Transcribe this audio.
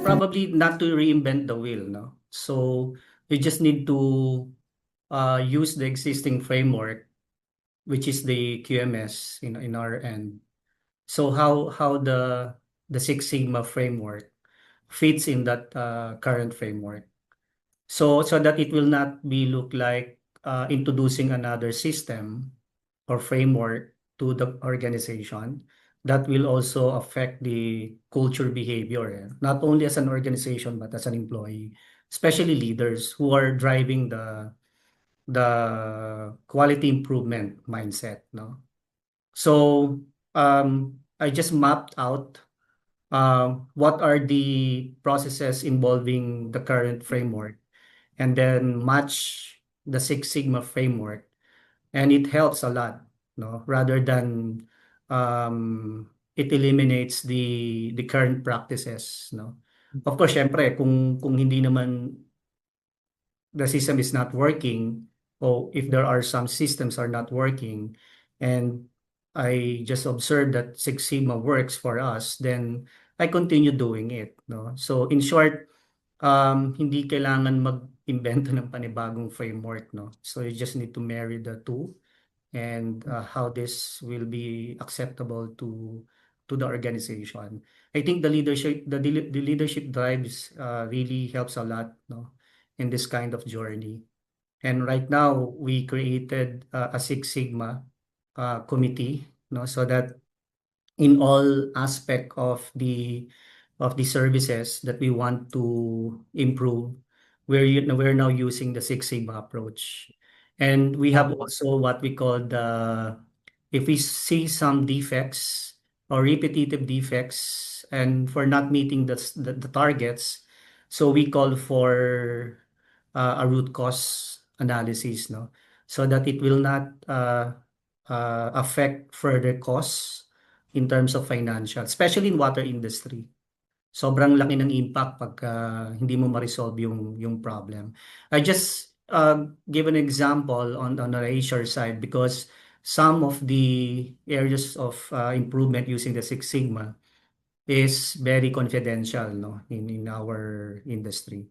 probably not to reinvent the wheel, no? So you just need to use the existing framework, which is the QMS in our end. So how the Six Sigma framework fits in that current framework. So that it will not be look like introducing another system or framework to the organization that will also affect the culture behavior, not only as an organization but as an employee, especially leaders who are driving the quality improvement mindset, no? So I just mapped out what are the processes involving the current framework and then match the Six Sigma framework, and it helps a lot, no? Rather than it eliminates the current practices, no? Of course, syempre, kung hindi naman the system is not working, or if there are some systems are not working, and I just observed that Six Sigma works for us, then I continue doing it, no? So in short, hindi kailangan mag-invento ng panibagong framework, no? So you just need to marry the two, and how this will be acceptable to the organization. I think the leadership drives really helps a lot, no, in this kind of journey. And right now we created a Six Sigma committee, no, so that in all aspect of the services that we want to improve, we're now using the Six Sigma approach. And we have also what we call the, if we see some defects or repetitive defects and for not meeting the targets, so we call for a root cause analysis, no? So that it will not affect further costs in terms of financial, especially in water industry. Sobrang laki ng impact pagka hindi mo ma-resolve yung problem. I just give an example on the Azure side because some of the areas of improvement using the Six Sigma is very confidential, no, in our industry.